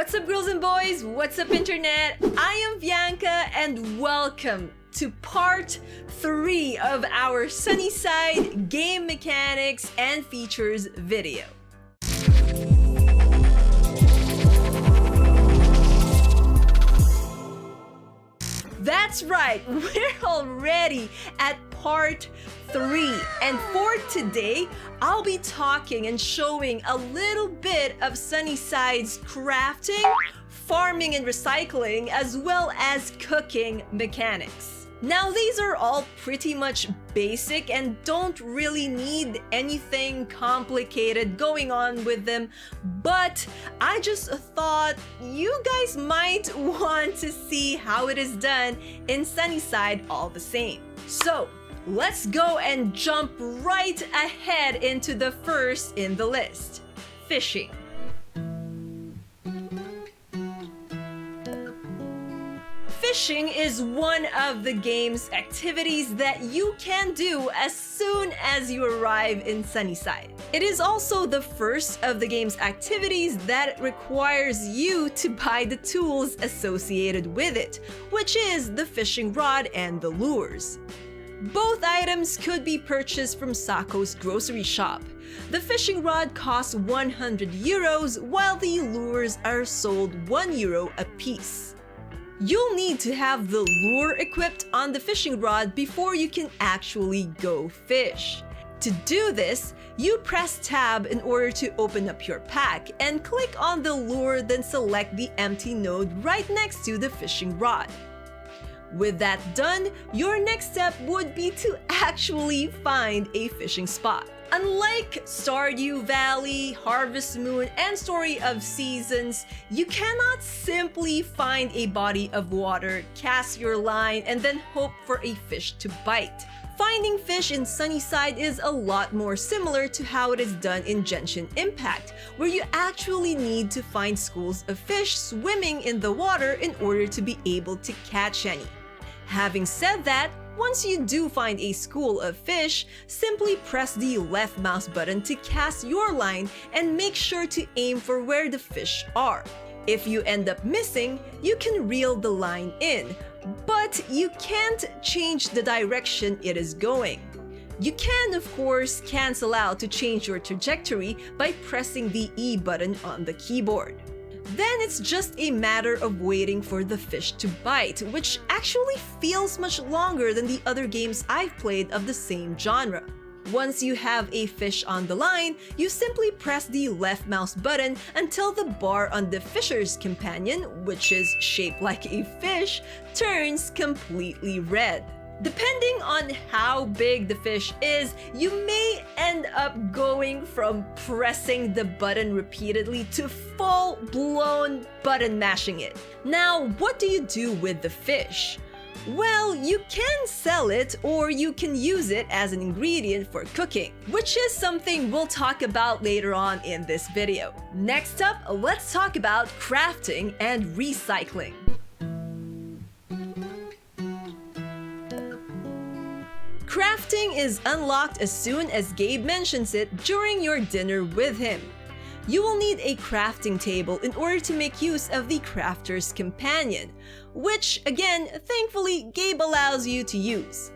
What's up, girls and boys? What's up, internet? I am Bianca and welcome to part 3 of our Sunnyside game mechanics and features video. That's right, we're already at part 3, and for today, I'll be talking and showing a little bit of Sunnyside's crafting, farming and recycling, as well as cooking mechanics. Now, these are all pretty much basic and don't really need anything complicated going on with them, but I just thought you guys might want to see how it is done in Sunnyside all the same. So, let's go and jump right ahead into the first in the list: fishing. Fishing is one of the game's activities that you can do as soon as you arrive in Sunnyside. It is also the first of the game's activities that requires you to buy the tools associated with it, which is the fishing rod and the lures. Both items could be purchased from Sako's grocery shop. The fishing rod costs 100 euros, while the lures are sold €1 a piece. You'll need to have the lure equipped on the fishing rod before you can actually go fish. To do this, you press tab in order to open up your pack and click on the lure, then select the empty node right next to the fishing rod. With that done, your next step would be to actually find a fishing spot. Unlike Stardew Valley, Harvest Moon, and Story of Seasons, you cannot simply find a body of water, cast your line, and then hope for a fish to bite. Finding fish in Sunnyside is a lot more similar to how it is done in Genshin Impact, where you actually need to find schools of fish swimming in the water in order to be able to catch any. Having said that, once you do find a school of fish, simply press the left mouse button to cast your line and make sure to aim for where the fish are. If you end up missing, you can reel the line in, but you can't change the direction it is going. You can, of course, cancel out to change your trajectory by pressing the E button on the keyboard. Then it's just a matter of waiting for the fish to bite, which actually feels much longer than the other games I've played of the same genre. Once you have a fish on the line, you simply press the left mouse button until the bar on the fisher's companion, which is shaped like a fish, turns completely red. Depending on how big the fish is, you may end up going from pressing the button repeatedly to full-blown button mashing it. Now, what do you do with the fish? Well, you can sell it or you can use it as an ingredient for cooking, which is something we'll talk about later on in this video. Next up, let's talk about crafting and recycling. Crafting is unlocked as soon as Gabe mentions it during your dinner with him. You will need a crafting table in order to make use of the crafter's companion, which, again, thankfully Gabe allows you to use.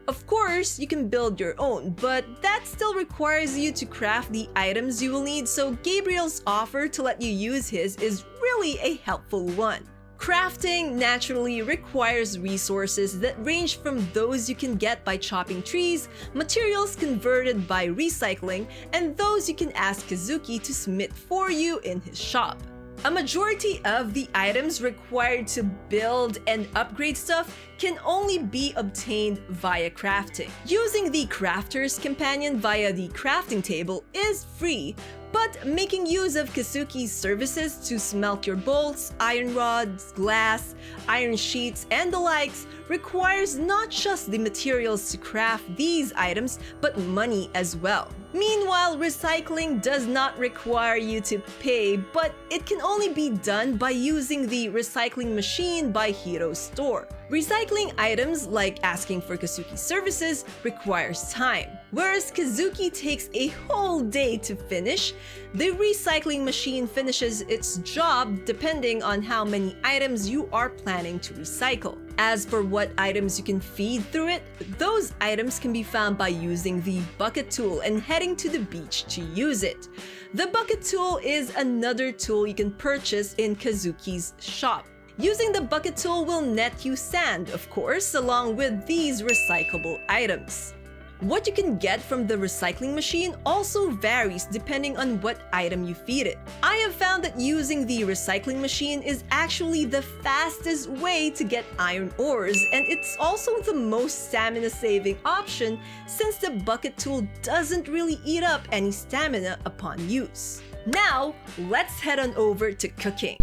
Of course, you can build your own, but that still requires you to craft the items you will need, so Gabriel's offer to let you use his is really a helpful one. Crafting naturally requires resources that range from those you can get by chopping trees, materials converted by recycling, and those you can ask Kazuki to smith for you in his shop. A majority of the items required to build and upgrade stuff can only be obtained via crafting. Using the crafter's companion via the crafting table is free, but making use of Kazuki's services to smelt your bolts, iron rods, glass, iron sheets, and the likes requires not just the materials to craft these items, but money as well. Meanwhile, recycling does not require you to pay, but it can only be done by using the recycling machine by Hero's store. Recycling items like asking for Kazuki services requires time. Whereas Kazuki takes a whole day to finish, the recycling machine finishes its job depending on how many items you are planning to recycle. As for what items you can feed through it, those items can be found by using the bucket tool and heading to the beach to use it. The bucket tool is another tool you can purchase in Kazuki's shop. Using the bucket tool will net you sand, of course, along with these recyclable items. What you can get from the recycling machine also varies depending on what item you feed it. I have found that using the recycling machine is actually the fastest way to get iron ores, and it's also the most stamina-saving option since the bucket tool doesn't really eat up any stamina upon use. Now, let's head on over to cooking.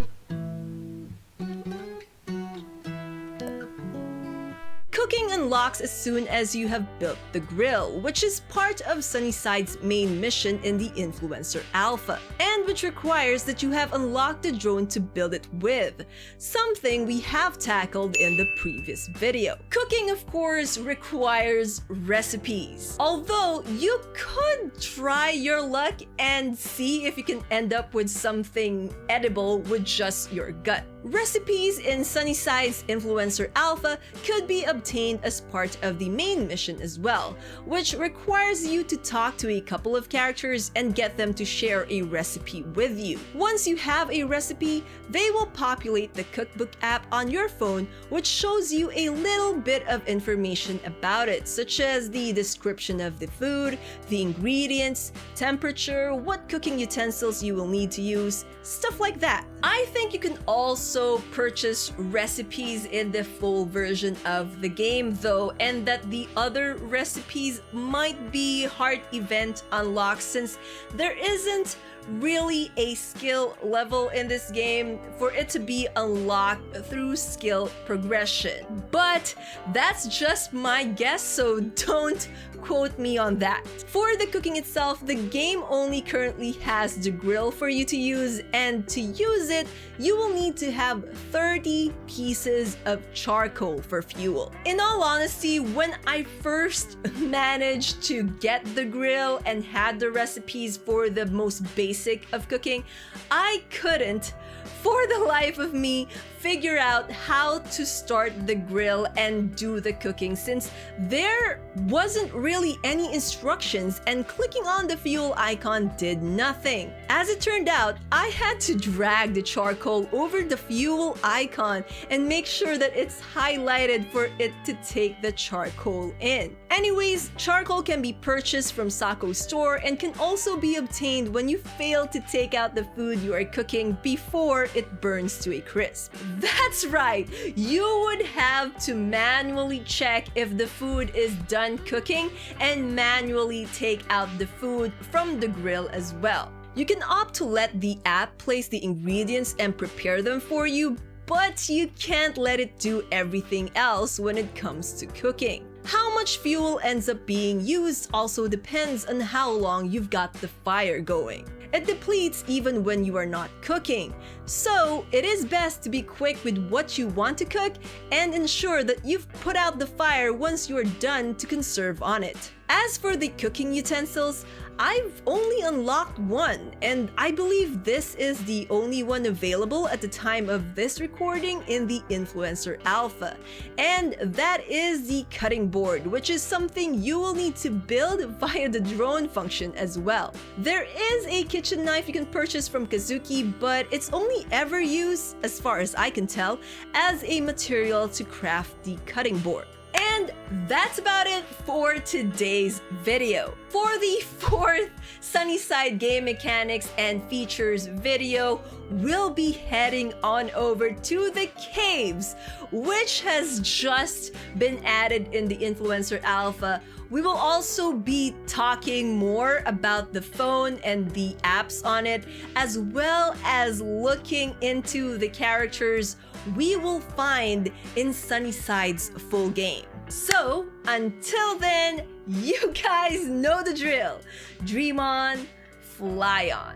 Cooking unlocks as soon as you have built the grill, which is part of Sunnyside's main mission in the Influencer Alpha, and which requires that you have unlocked the drone to build it with, something we have tackled in the previous video. Cooking, of course, requires recipes, although you could try your luck and see if you can end up with something edible with just your gut. Recipes in Sunnyside's Influencer Alpha could be obtained as part of the main mission as well, which requires you to talk to a couple of characters and get them to share a recipe with you. Once you have a recipe, they will populate the cookbook app on your phone, which shows you a little bit of information about it, such as the description of the food, the ingredients, temperature, what cooking utensils you will need to use, stuff like that. I think you can also purchase recipes in the full version of the game though, and that the other recipes might be hard event unlocks since there isn't really a skill level in this game for it to be unlocked through skill progression. But that's just my guess, so don't quote me on that. For the cooking itself, the game only currently has the grill for you to use, and to use it, you will need to have 30 pieces of charcoal for fuel. In all honesty, when I first managed to get the grill and had the recipes for the most basic of cooking, I couldn't, for the life of me, figure out how to start the grill and do the cooking since there wasn't really any instructions and clicking on the fuel icon did nothing. As it turned out, I had to drag the charcoal over the fuel icon and make sure that it's highlighted for it to take the charcoal in. Anyways, charcoal can be purchased from Sako's store and can also be obtained when you fail to take out the food you are cooking before it burns to a crisp. That's right, you would have to manually check if the food is done cooking and manually take out the food from the grill as well. You can opt to let the app place the ingredients and prepare them for you, but you can't let it do everything else when it comes to cooking. How much fuel ends up being used also depends on how long you've got the fire going. It depletes even when you are not cooking. So it is best to be quick with what you want to cook and ensure that you've put out the fire once you are done to conserve on it. As for the cooking utensils, I've only unlocked one, and I believe this is the only one available at the time of this recording in the Influencer Alpha. And that is the cutting board, which is something you will need to build via the drone function as well. There is a kitchen knife you can purchase from Kazuki, but it's only ever used, as far as I can tell, as a material to craft the cutting board. And that's about it for today's video. For the fourth Sunnyside game mechanics and features video, we'll be heading on over to the caves, which has just been added in the Influencer Alpha. We will also be talking more about the phone and the apps on it, as well as looking into the characters we will find in Sunnyside's full game. So, until then, you guys know the drill. Dream on, fly on.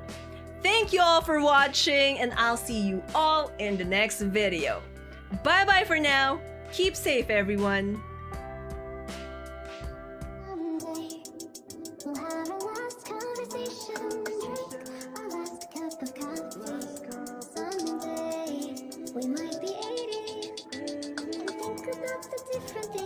Thank you all for watching, and I'll see you all in the next video. Bye bye for now. Keep safe, everyone. Someday we'll have our last conversation and drink our last cup of coffee. Someday we might be 80 and think about the different things